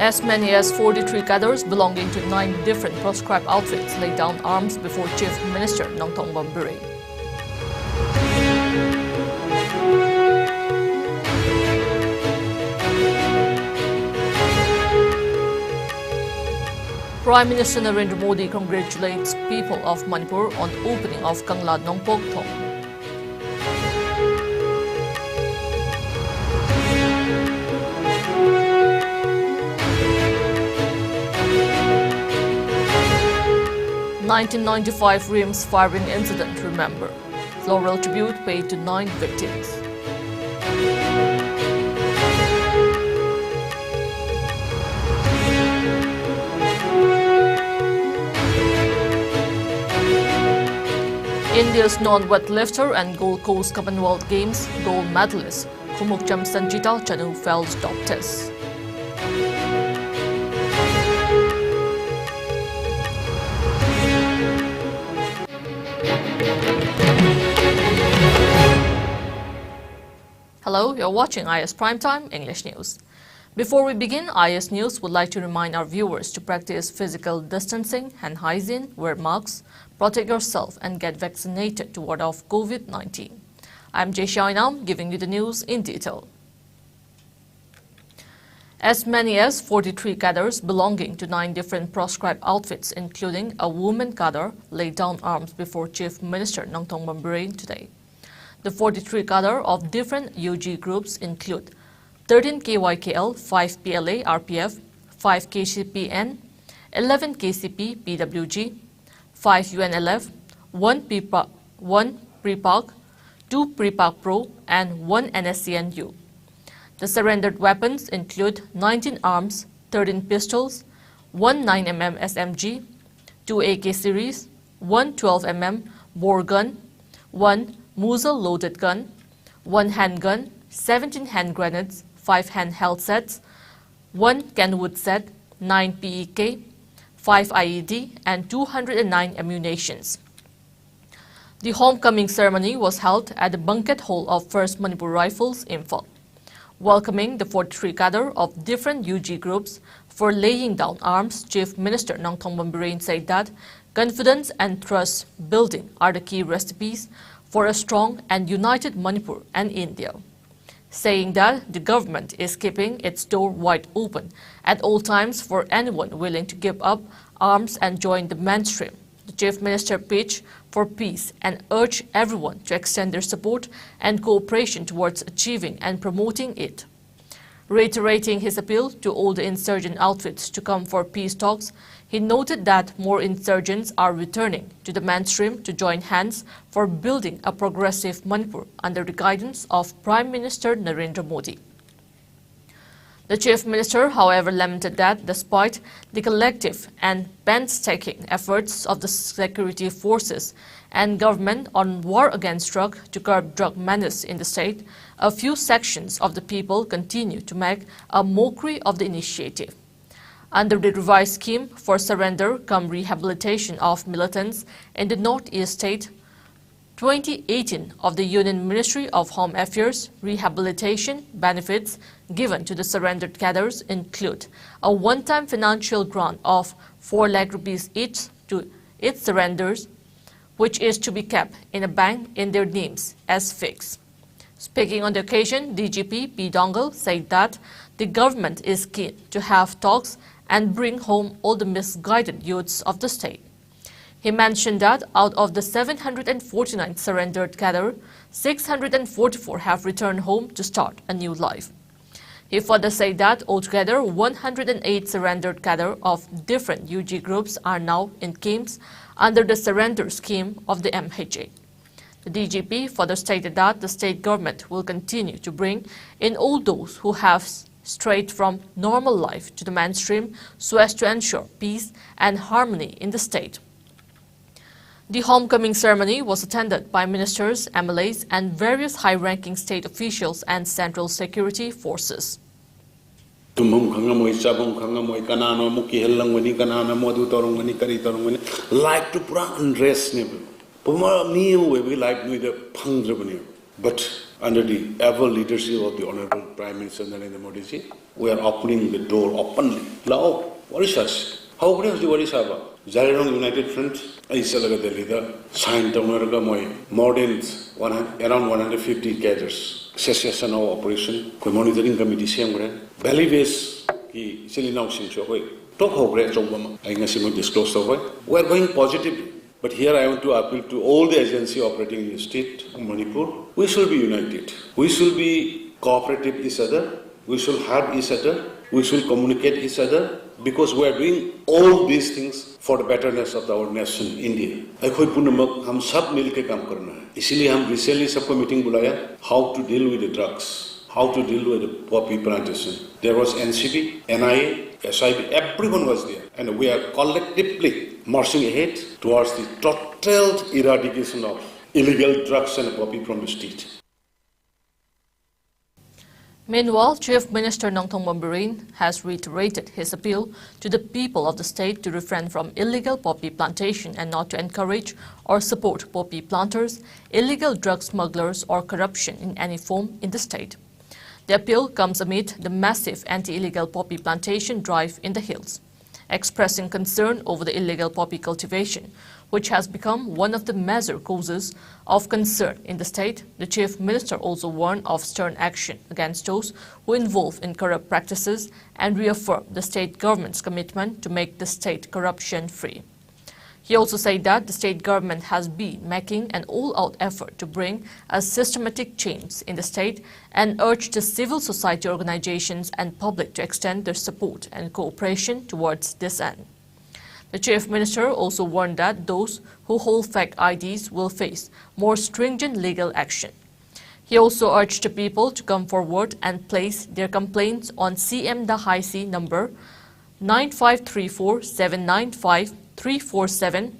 As many as 43 cadres belonging to 9 different proscribed outfits laid down arms before Chief Minister Nongthong Bamburi. Prime Minister Narendra Modi congratulates people of Manipur on opening of Kangla Nongpok Thong. (1995) Rims firing incident remembered. Floral tribute paid to 9 victims. India's non-weightlifter and Gold Coast Commonwealth Games gold medalist Khumukcham Sanjita Chanu failed top test. Hello, you're watching IS Primetime English News. Before we begin, IS News would like to remind our viewers to practice physical distancing, hand hygiene, wear masks, protect yourself and get vaccinated to ward off COVID-19. I'm Jay Xiaoinam giving you the news in detail. As many as 43 cadres belonging to 9 different proscribed outfits, including a woman cadre, laid down arms before Chief Minister Nongthong Bamburi today. The 43 cadre of different UG groups include 13 KYKL, 5 PLA RPF, 5 KCPN, 11 KCP PWG, 5 UNLF, 1 Pre-Park, 2 Pre-Park Pro, and 1 NSCNU. The surrendered weapons include 19 arms, 13 pistols, 1 9mm SMG, 2 AK series, 1 12mm bore gun, 1 muzzle-loaded gun, 1 handgun, 17 hand grenades, 5 handheld sets, 1 Kenwood set, 9 PEK, 5 IED, and 209 ammunitions. The homecoming ceremony was held at the banquet hall of 1st Manipur Rifles, Imphal. Welcoming the 43 cadre of different UG groups for laying down arms, Chief Minister Nongthong Bamburi said that confidence and trust building are the key recipes for a strong and united Manipur and India, saying that the government is keeping its door wide open at all times for anyone willing to give up arms and join the mainstream. The Chief Minister pitched for peace and urged everyone to extend their support and cooperation towards achieving and promoting it. Reiterating his appeal to all the insurgent outfits to come for peace talks, he noted that more insurgents are returning to the mainstream to join hands for building a progressive Manipur under the guidance of Prime Minister Narendra Modi. The Chief Minister, however, lamented that despite the collective and painstaking efforts of the security forces and government on war against drug to curb drug menace in the state, a few sections of the people continue to make a mockery of the initiative. Under the revised scheme for surrender cum rehabilitation of militants in the Northeast state, 2018 of the Union Ministry of Home Affairs rehabilitation benefits given to the surrendered cadres include a one-time financial grant of 4 lakh rupees each to its surrenders, which is to be kept in a bank in their names as fixed. Speaking on the occasion, DGP P. Dongle said that the government is keen to have talks and bring home all the misguided youths of the state. He mentioned that out of the 749 surrendered cadre, 644 have returned home to start a new life. He further said that altogether 108 surrendered cadre of different UG groups are now in camps under the surrender scheme of the MHA. The DGP further stated that the state government will continue to bring in all those who have strayed from normal life to the mainstream so as to ensure peace and harmony in the state. The homecoming ceremony was attended by ministers, MLAs, and various high-ranking state officials and central security forces. Like to put undress but under the ever leadership of the Honorable Prime Minister Narendra Modi ji, we are opening the door openly. Now, what is us? How is the what is our Zarirong United Front? I say like the leader signed more than around 150 cadres. Cessation of operation, monitoring committee same belly base ki sili now sing so talk how great job I disclose we are going positively. But here I want to appeal to all the agencies operating in the state of Manipur. We should be united. We should be cooperative with each other. We should help each other. We should communicate each other because we are doing all these things for the betterness of our nation, India. अखोई पुनमक हम सब मिलके काम करना है. इसीलिए हम recently सबको meeting बुलाया. How to deal with the drugs, how to deal with the poppy plantation. There was NCB, NIA, SIB, everyone was there, and we are collectively marching ahead towards the total eradication of illegal drugs and poppy from the state. Meanwhile, Chief Minister Nongthong Bomberin has reiterated his appeal to the people of the state to refrain from illegal poppy plantation and not to encourage or support poppy planters, illegal drug smugglers or corruption in any form in the state. The appeal comes amid the massive anti-illegal poppy plantation drive in the hills. Expressing concern over the illegal poppy cultivation, which has become one of the major causes of concern in the state, the Chief Minister also warned of stern action against those who involve in corrupt practices and reaffirmed the state government's commitment to make the state corruption-free. He also said that the state government has been making an all-out effort to bring a systematic change in the state and urged the civil society organizations and public to extend their support and cooperation towards this end. The Chief Minister also warned that those who hold fake IDs will face more stringent legal action. He also urged the people to come forward and place their complaints on CM the High C number 9534 795 347,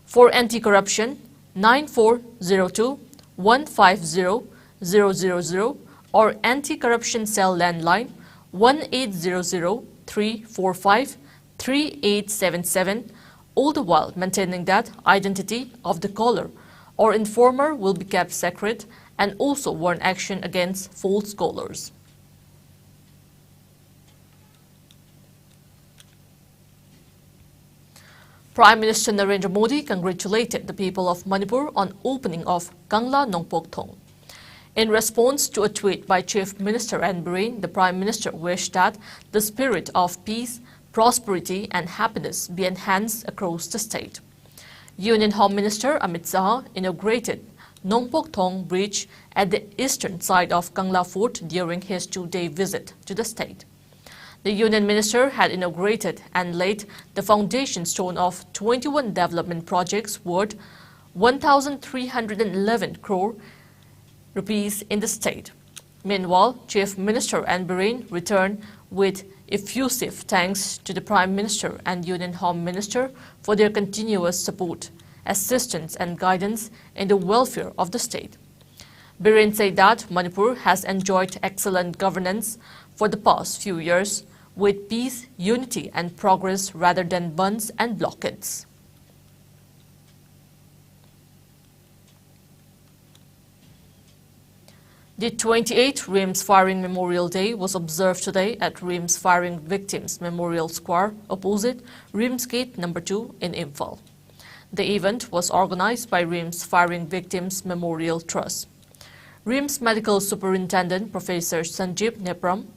for anti-corruption 9402 150 000 or anti-corruption cell landline 1800 345 3877, all the while maintaining that identity of the caller or informer will be kept secret, and also warn action against false callers. Prime Minister Narendra Modi congratulated the people of Manipur on opening of Kangla Nongpok Thong. In response to a tweet by Chief Minister N. Biren, the Prime Minister wished that the spirit of peace, prosperity and happiness be enhanced across the state. Union Home Minister Amit Shah inaugurated Nongpok Thong Bridge at the eastern side of Kangla Fort during his two-day visit to the state. The Union Minister had inaugurated and laid the foundation stone of 21 development projects worth 1,311 crore rupees in the state. Meanwhile, Chief Minister N. Biren returned with effusive thanks to the Prime Minister and Union Home Minister for their continuous support, assistance and guidance in the welfare of the state. Biren said that Manipur has enjoyed excellent governance for the past few years, with peace, unity and progress rather than bunds and blockades. The 28th RIMS Firing Memorial Day was observed today at RIMS Firing Victims Memorial Square opposite RIMS Gate No. 2 in Imphal. The event was organized by RIMS Firing Victims Memorial Trust. RIMS Medical Superintendent Professor Sanjeev Nepram,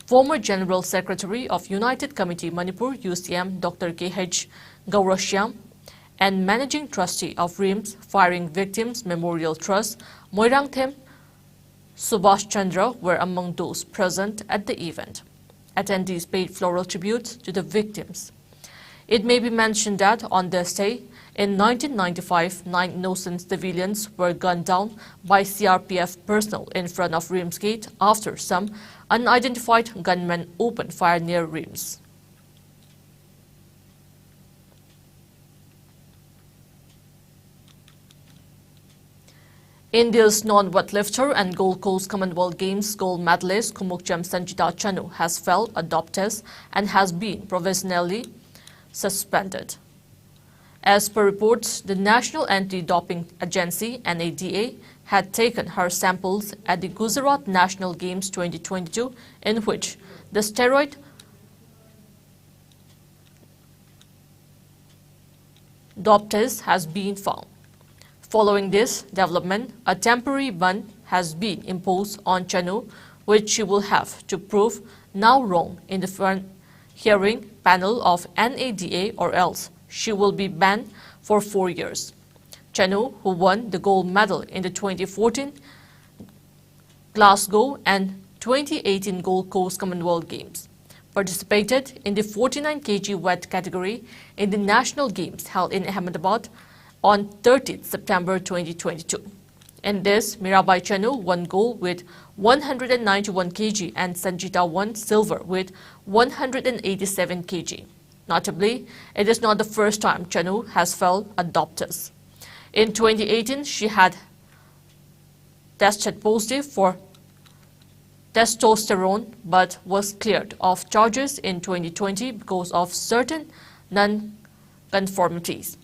former General Secretary of United Committee Manipur UCM Dr. K.H. Gaurashyam, and Managing Trustee of RIMS Firing Victims Memorial Trust Moirangthem Subhash Chandra were among those present at the event. Attendees paid floral tributes to the victims. It may be mentioned that on this day, in 1995, 9 innocent civilians were gunned down by CRPF personnel in front of RIMS Gate after some unidentified gunmen opened fire near RIMS. India's non-weightlifter and Gold Coast Commonwealth Games gold medalist Kumukcham Sanjita Chanu has failed a dope test and has been provisionally suspended. As per reports, the National Anti-Doping Agency (NADA) had taken her samples at the Gujarat National Games 2022, in which the steroid dope test has been found. Following this development, a temporary ban has been imposed on Chanu, which she will have to prove now wrong in the front hearing panel of NADA, or else she will be banned for 4 years. Chanu, who won the gold medal in the 2014 Glasgow and 2018 Gold Coast Commonwealth Games, participated in the 49 kg weight category in the National Games held in Ahmedabad on 30 September 2022. In this, Mirabai Chanu won gold with 191 kg and Sanjita won silver with 187 kg. Notably, it is not the first time Chanu has failed a dope test. In 2018, she had tested positive for testosterone but was cleared of charges in 2020 because of certain non-conformities.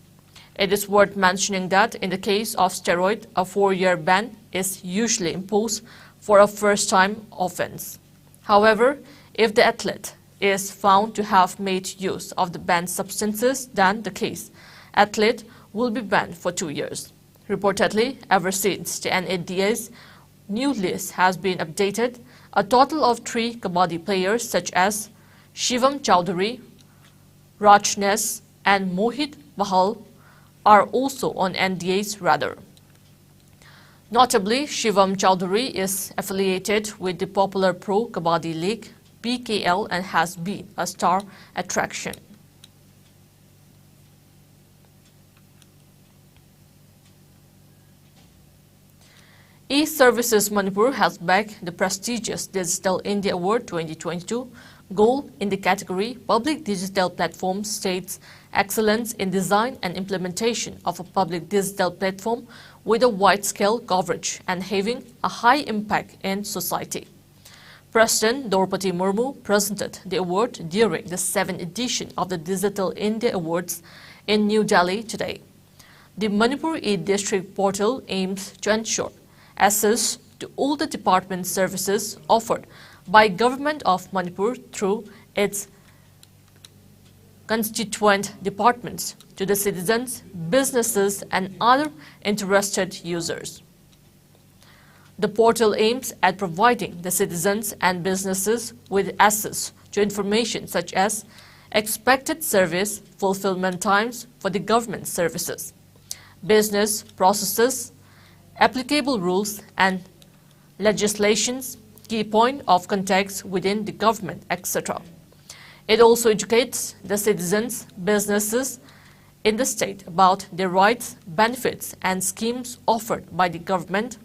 It is worth mentioning that in the case of steroid, a 4-year ban is usually imposed for a first-time offense. However, if the athlete is found to have made use of the banned substances, then the case athlete will be banned for 2 years. Reportedly, ever since the NADA's new list has been updated, a total of 3 kabaddi players such as Shivam Chowdhury, Rajnesh and Mohit Bahal are also on NDA's radar. Notably, Shivam Chowdhury is affiliated with the popular Pro Kabaddi League (PKL) and has been a star attraction. E-Services Manipur has bagged the prestigious Digital India Award 2022 gold in the category Public Digital Platform States Excellence in Design and Implementation of a Public Digital Platform with a wide-scale coverage and having a high impact in society. President Draupadi Murmu presented the award during the 7th edition of the Digital India Awards in New Delhi today. The Manipur e-District portal aims to ensure access to all the department services offered by Government of Manipur through its constituent departments to the citizens, businesses and other interested users. The portal aims at providing the citizens and businesses with access to information such as expected service fulfillment times for the government services, business processes, applicable rules and legislations, key point of contact within the government, etc. It also educates the citizens, businesses in the state about their rights, benefits and schemes offered by the government,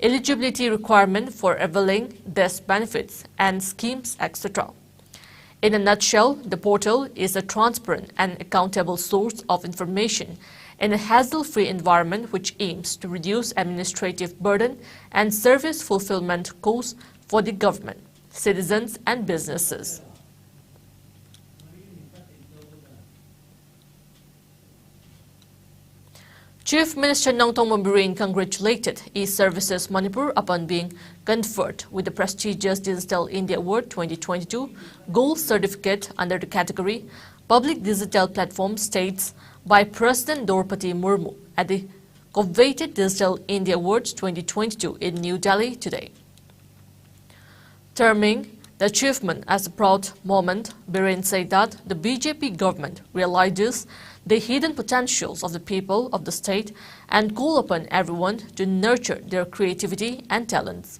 eligibility requirement for availing these benefits and schemes, etc. In a nutshell, the portal is a transparent and accountable source of information in a hassle-free environment which aims to reduce administrative burden and service fulfillment costs for the government, citizens and businesses. Chief Minister Nongtong Mombirin congratulated E-Services Manipur upon being conferred with the prestigious Digital India Award 2022 Gold Certificate under the category Public Digital Platform States by President Draupadi Murmu at the coveted Digital India Awards 2022 in New Delhi today. Terming the achievement as a proud moment, Biren said that the BJP government realizes the hidden potentials of the people of the state and call upon everyone to nurture their creativity and talents.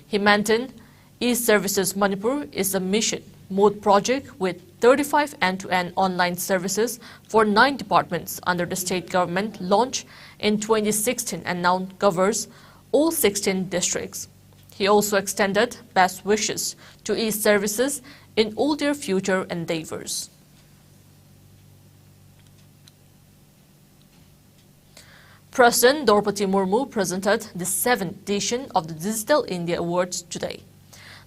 He maintained E-Services Manipur is a mission mode project with 35 end-to-end online services for 9 departments under the state government launched in 2016 and now covers all 16 districts. He also extended best wishes to E-Services in all their future endeavors. President Draupadi Murmu presented the 7th edition of the Digital India Awards today.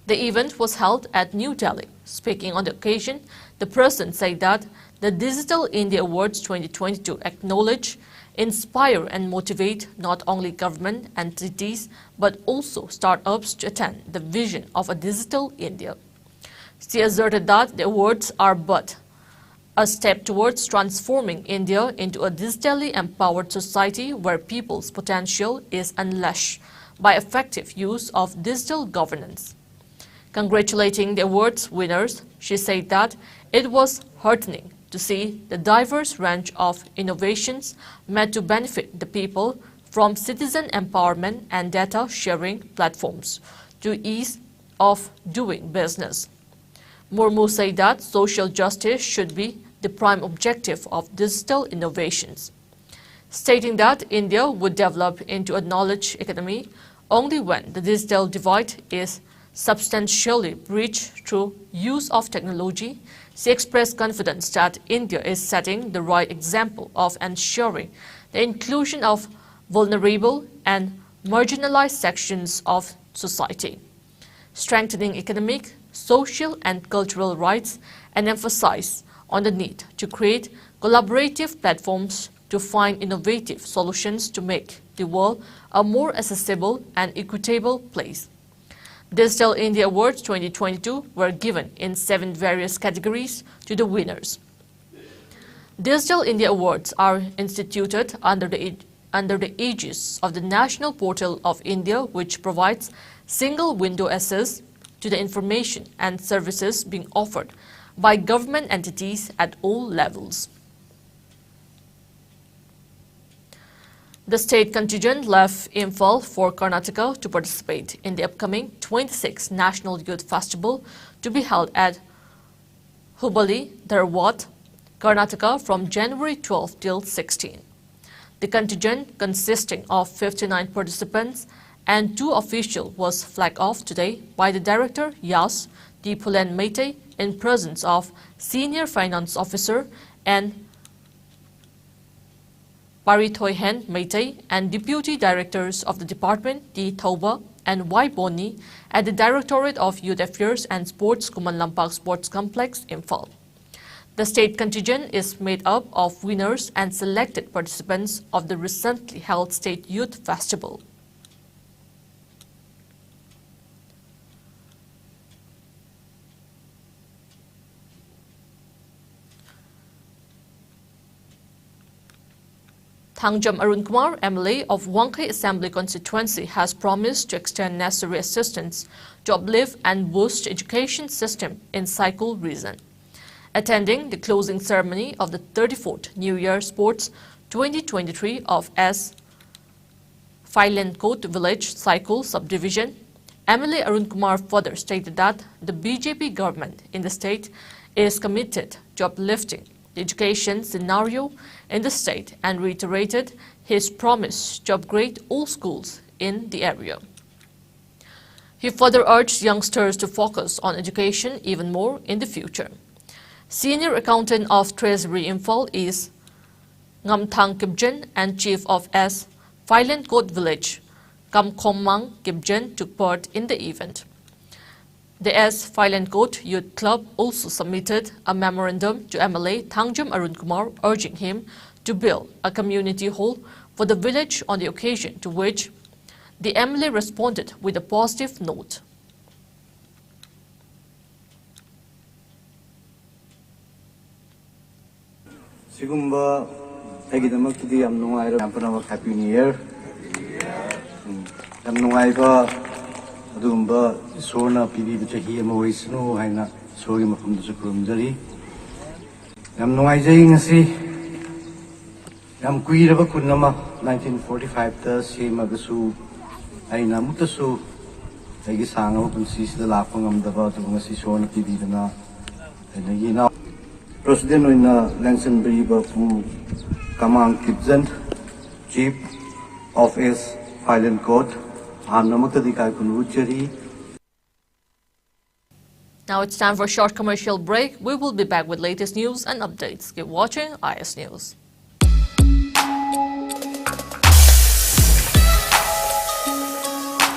The event was held at New Delhi. Speaking on the occasion, the President said that the Digital India Awards 2022 acknowledge inspire and motivate not only government entities but also startups to attain the vision of a digital India. She asserted that the awards are but a step towards transforming India into a digitally empowered society where people's potential is unleashed by effective use of digital governance. Congratulating the awards winners, she said that it was heartening to see the diverse range of innovations meant to benefit the people, from citizen empowerment and data sharing platforms to ease of doing business. Murmu said that social justice should be the prime objective of digital innovations, stating that India would develop into a knowledge economy only when the digital divide is substantially bridged through use of technology. She expressed confidence that India is setting the right example of ensuring the inclusion of vulnerable and marginalized sections of society, strengthening economic, social and cultural rights, and emphasize on the need to create collaborative platforms to find innovative solutions to make the world a more accessible and equitable place. Digital India Awards 2022 were given in 7 various categories to the winners. Digital India Awards are instituted under the aegis of the National Portal of India, which provides single window access to the information and services being offered by government entities at all levels. The state contingent left Imphal for Karnataka to participate in the upcoming 26th National Youth Festival to be held at Hubballi, Dharwad, Karnataka from January 12 till 16. The contingent, consisting of 59 participants and 2 officials, was flagged off today by the Director Yas Dipulen Meitei in presence of Senior Finance Officer and Parithoyhen Meitei and Deputy Directors of the Department D. Thoba and Y. Boni at the Directorate of Youth Affairs and Sports, Kuman Lampak Sports Complex, Imphal. The state contingent is made up of winners and selected participants of the recently held State Youth Festival. Thangjam Arun Kumar, MLA of Wangkai Assembly Constituency, has promised to extend necessary assistance to uplift and boost education system in Saikul region. Attending the closing ceremony of the 34th New Year Sports 2023 of S. Phailenkot Village, Saikul Subdivision, MLA Arun Kumar further stated that the BJP government in the state is committed to uplifting the education scenario in the state and reiterated his promise to upgrade all schools in the area. He further urged youngsters to focus on education even more in the future. Senior Accountant of Treasury Imphal is Ngamthang Kibjen and Chief of S. Phailenkot Village, Kamkhomang Kibjen, took part in the event. The S. Phailenkot Youth Club also submitted a memorandum to MLA Thangjam Arun Kumar urging him to build a community hall for the village on the occasion, to which the MLA responded with a positive note. Happy New Year. Adumba Sorna PB Chahi Moisno, Haina, Sorima from the Sukurumjari. Yam Noizingasi Yam Kuirava Kunama 1945 the same Agasu Aina Mutasu Agisang open seas the Lapangam the Batumasi Sorna PB Dana and Yina President in Lanson Briba Fu Kamang Kibzant, Chief of S. Phailenkot. Now it's time for a short commercial break. We will be back with latest news and updates. Keep watching IS News.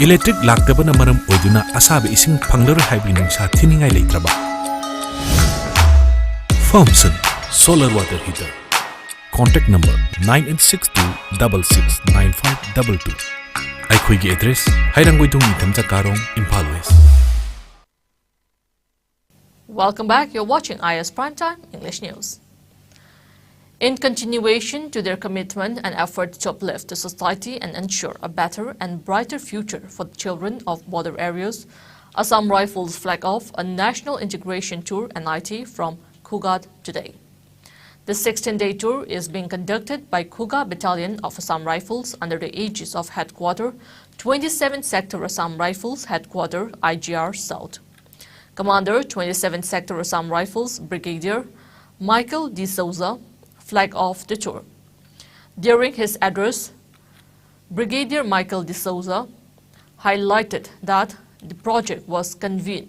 Electric laktabana maram oiduna asabe ising phanglar haibinung sa thiningai leitraba. Thompson Solar Water Heater. contact number 9862669522. ꯑꯩꯈꯣꯏꯒꯤ address ꯍꯩꯔꯥꯡꯒꯣꯏꯊꯣꯡ ꯅꯤꯡꯊꯝꯆꯥ Karong Imphal West. Welcome back. You're watching IS Primetime English News. In continuation to their commitment and effort to uplift the society and ensure a better and brighter future for the children of border areas, Assam Rifles flag off a national integration tour NIT from Khugat today. The 16-day tour is being conducted by Khuga Battalion of Assam Rifles under the aegis of Headquarter 27th Sector Assam Rifles Headquarter IGR South. Commander 27th Sector Assam Rifles Brigadier Michael D. Souza flagged off the tour. During his address, Brigadier Michael D. Souza highlighted that the project was conceived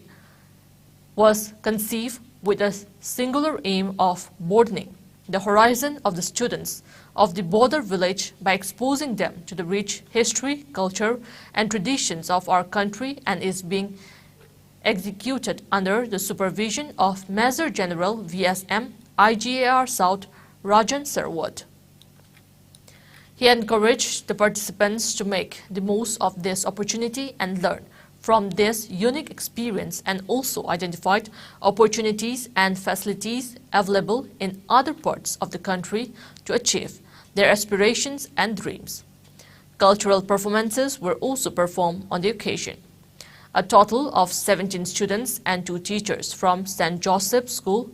with a singular aim of broadening the horizon of the students of the border village by exposing them to the rich history, culture, and traditions of our country, and is being executed under the supervision of Major General VSM IGAR South Rajan Sarwat. He encouraged the participants to make the most of this opportunity and learn from this unique experience, and also identified opportunities and facilities available in other parts of the country to achieve their aspirations and dreams. Cultural performances were also performed on the occasion. A total of 17 students and 2 teachers from St. Joseph School,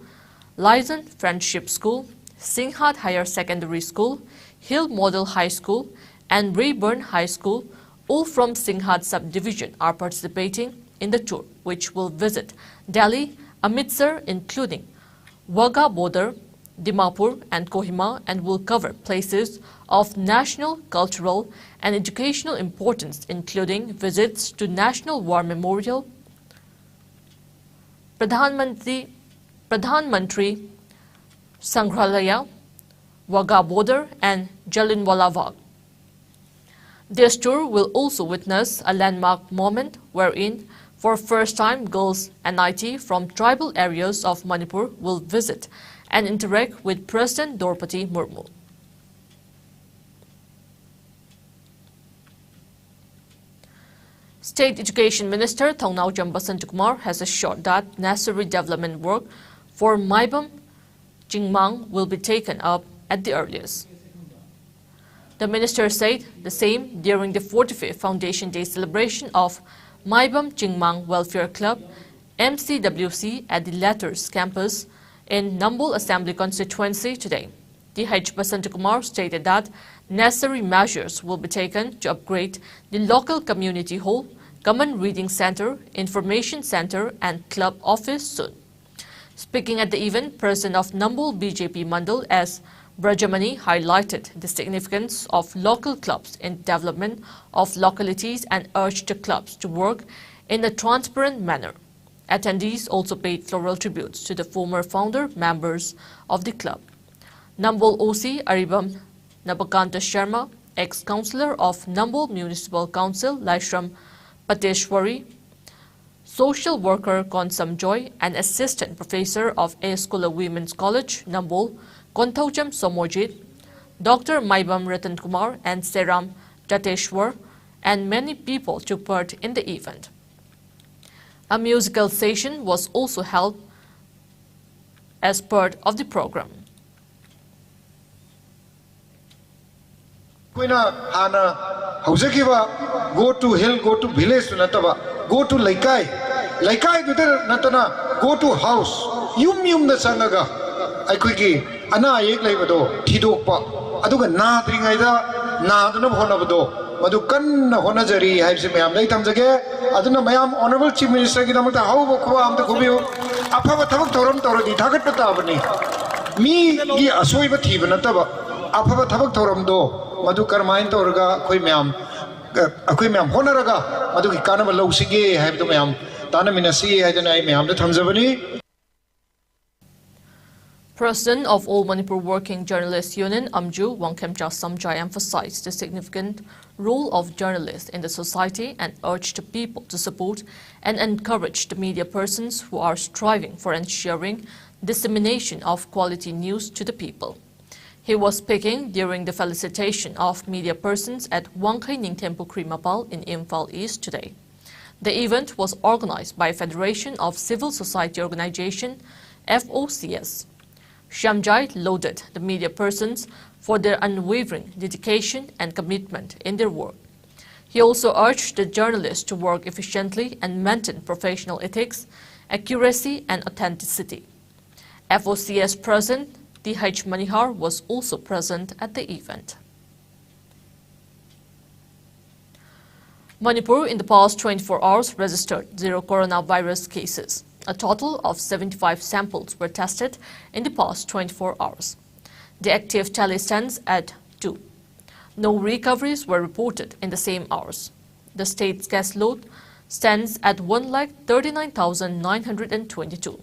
Lyson Friendship School, Singhat Higher Secondary School, Hill Model High School, and Rayburn High School, all from Singhat subdivision, are participating in the tour, which will visit Delhi, Amritsar, including Wagah border, Dimapur and Kohima, and will cover places of national, cultural and educational importance, including visits to National War Memorial, Pradhan Mantri Sangrahalaya, Wagah border and Jallianwala Bagh. This tour will also witness a landmark moment wherein, for first time, girls NIT from tribal areas of Manipur will visit and interact with President Draupadi Murmu. State Education Minister Thongnaujam Basantakumar has assured that necessary development work for Maibam Jingmang will be taken up at the earliest. The minister said the same during the 45th Foundation Day celebration of Maibam Jingmang Welfare Club MCWC at the latter's campus in Nambol Assembly constituency today. D.H. Basantakumar stated that necessary measures will be taken to upgrade the local community hall, common reading center, information center and club office soon. Speaking at the event, President of Nambol BJP Mandal S. Brajamani highlighted the significance of local clubs in development of localities and urged the clubs to work in a transparent manner. Attendees also paid floral tributes to the former founder members of the club. Nambol OC Aribam Nabakanta Sharma, ex-councillor of Nambol Municipal Council Laishram Pateshwari, social worker Konsam Joy, and assistant professor of Escola Women's College, Nambol, Konthaujam Somojit, Dr. Maibam Ratan Kumar and Seram Jateshwar, and many people took part in the event. A musical session was also held as part of the program. Go to hill, go to village, go to Laikai, go to house, yum the sangaga. I quickly, Ana Yek Labado, Tidopa, Aduga Nadringaida, Nadana Honabado, Madukan Honazari, Hibsimam, Latamzage, Aduna Mayam, Honorable Chief Minister Gidamata, how am the Kubio, Apavatorum Toradi, Tagat Patabani, me, Asoiva Tibanataba, Apavatorum do, Madukar Mind Torga, Quimiam, Aquimiam Honoraga, Maduki Kanama Losige, Habdamiam, Danaminasi, Hadanayam, the Tanzavani. President of All Manipur Working Journalists Union, Amju Wangkemcha Samjai, emphasized the significant role of journalists in the society and urged the people to support and encourage the media persons who are striving for ensuring dissemination of quality news to the people. He was speaking during the felicitation of media persons at Wangkai Ningtempo Krimapal in Imphal East today. The event was organized by Federation of Civil Society Organization, FOCS. Shamjai lauded the media persons for their unwavering dedication and commitment in their work. He also urged the journalists to work efficiently and maintain professional ethics, accuracy and authenticity. FOCS President D.H. Manihar was also present at the event. Manipur in the past 24 hours registered 0 coronavirus cases. A total of 75 samples were tested in the past 24 hours. The active tally stands at 2. No recoveries were reported in the same hours. The state's case load stands at 1,39,922.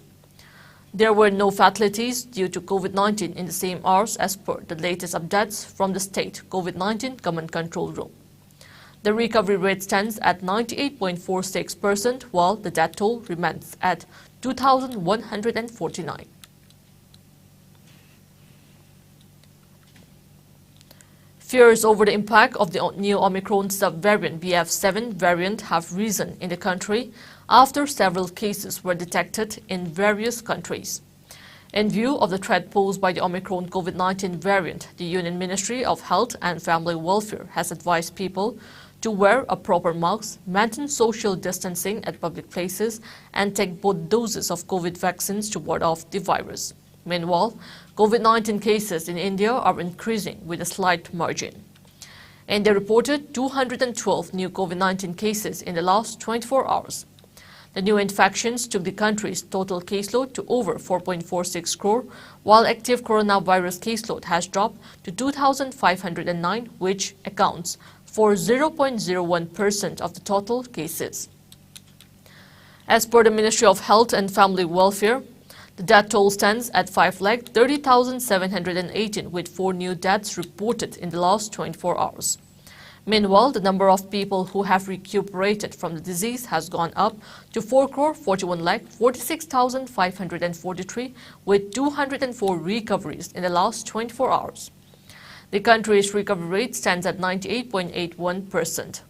There were no fatalities due to COVID-19 in the same hours as per the latest updates from the state COVID-19 Command Control Room. The recovery rate stands at 98.46%, while the death toll remains at 2,149. Fears over the impact of the new Omicron subvariant BF7 variant have risen in the country after several cases were detected in various countries. In view of the threat posed by the Omicron COVID-19 variant, the Union Ministry of Health and Family Welfare has advised people to wear a proper mask, maintain social distancing at public places, and take both doses of COVID vaccines to ward off the virus. Meanwhile, COVID-19 cases in India are increasing with a slight margin. India reported 212 new COVID-19 cases in the last 24 hours. The new infections took the country's total caseload to over 4.46 crore, while active coronavirus caseload has dropped to 2,509, which accounts for 0.01% of the total cases. As per the Ministry of Health and Family Welfare, the death toll stands at 5,30,718, with 4 new deaths reported in the last 24 hours. Meanwhile, the number of people who have recuperated from the disease has gone up to 4,41,46,543, with 204 recoveries in the last 24 hours. The country's recovery rate stands at 98.81%.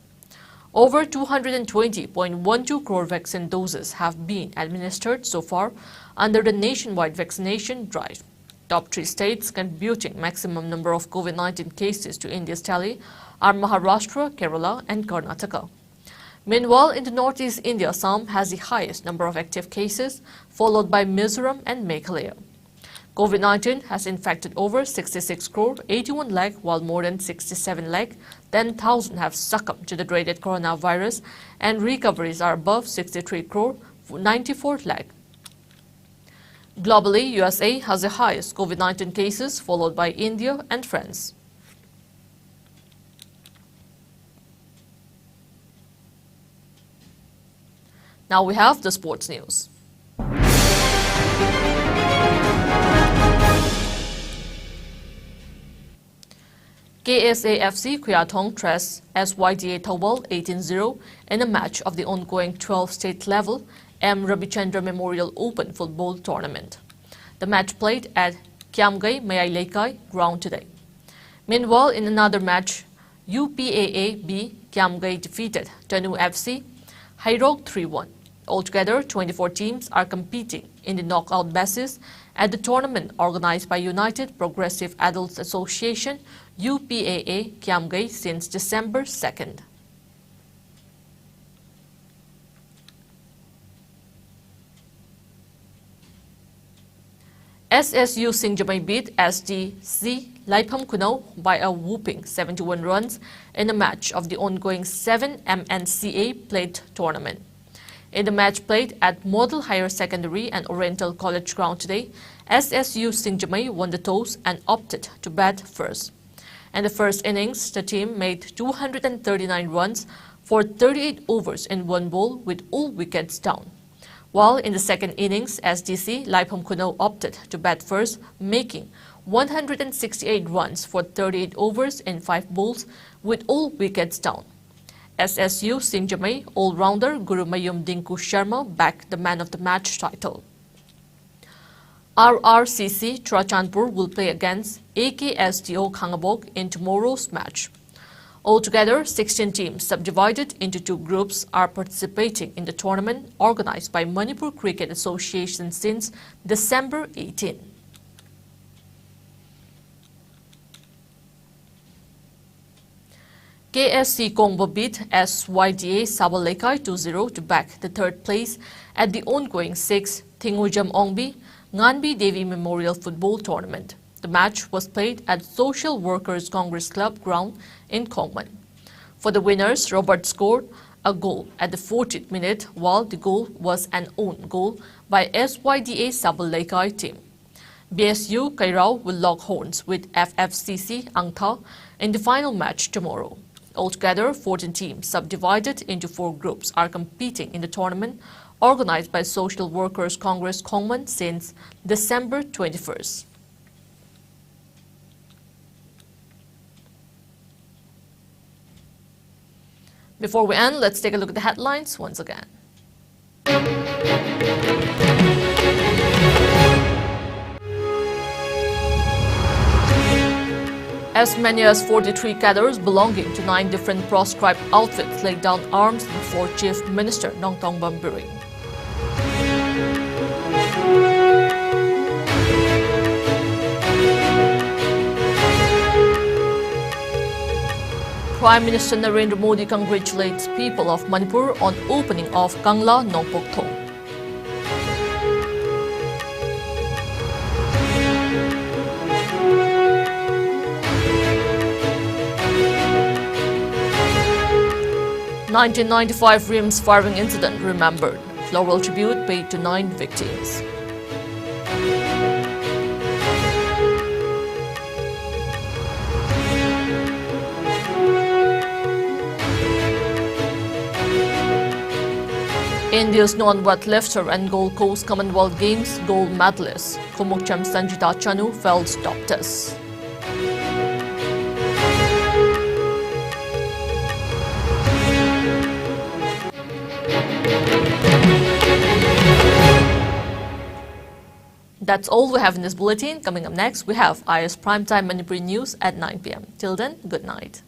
Over 220.12 crore vaccine doses have been administered so far under the nationwide vaccination drive. Top 3 states contributing maximum number of COVID-19 cases to India's tally are Maharashtra, Kerala and Karnataka. Meanwhile, in the northeast India, Assam has the highest number of active cases, followed by Mizoram and Meghalaya. COVID-19 has infected over 66 crore, 81 lakh, while more than 67 lakh, 10,000 have succumbed to the dreaded coronavirus, and recoveries are above 63 crore, 94 lakh. Globally, USA has the highest COVID-19 cases, followed by India and France. Now we have the sports news. KSAFC Khuyathong Tres SYDA Thawal 18-0 in a match of the ongoing 12 state level M. Rabichandra Memorial Open Football Tournament. The match played at Kiamgai Mayai ground today. Meanwhile, in another match, UPAA B Kiamgai defeated Tanu FC Hairog 3-1. Altogether, 24 teams are competing in the knockout basis at the tournament organized by United Progressive Adults Association UPAA Kiamgai since December 2nd. SSU Singjamai beat SDC Laipam Kunau by a whooping 71 runs in a match of the ongoing 7 MNCA plate tournament. In the match played at Model Higher Secondary and Oriental College ground today, SSU Singjamai won the toss and opted to bat first. In the first innings, the team made 239 runs for 38 overs in 1 ball with all wickets down. While in the second innings, SDC Laipam Kunau opted to bat first, making 168 runs for 38 overs in 5 balls with all wickets down. SSU Singjamai all-rounder Gurumayum Dinku Sharma backed the man of the match title. RRCC Churachandpur will play against AKSTO Khangabok in tomorrow's match. Altogether, 16 teams subdivided into 2 groups are participating in the tournament organized by Manipur Cricket Association since December 18. KSC Kongbo beat SYDA Sabalekai 2-0 to back the 3rd place at the ongoing 6th Thingujam Ongbi Nganbi Devi Memorial Football Tournament. The match was played at Social Workers Congress Club ground in Kongman. For the winners, Robert scored a goal at the 40th minute, while the goal was an own goal by SYDA Sabalekai team. BSU Kairao will lock horns with FFCC Angtha in the final match tomorrow. Altogether, 14 teams subdivided into 4 groups are competing in the tournament organized by Social Workers Congress Kongman since December 21st. Before we end, let's take a look at the headlines once again. As many as 43 cadres belonging to 9 different proscribed outfits laid down arms before Chief Minister Nongtong Bambiring. Prime Minister Narendra Modi congratulates people of Manipur on opening of Kangla Nongpok Thong. (1995) Rims firing incident remembered. Floral tribute paid to 9 victims. India's non-weightlifter and Gold Coast Commonwealth Games gold medalist Kumukcham Sanjita Chanu failed stop test. That's all we have in this bulletin. Coming up next, we have IS Primetime Manipuri News at 9 p.m. Till then, good night.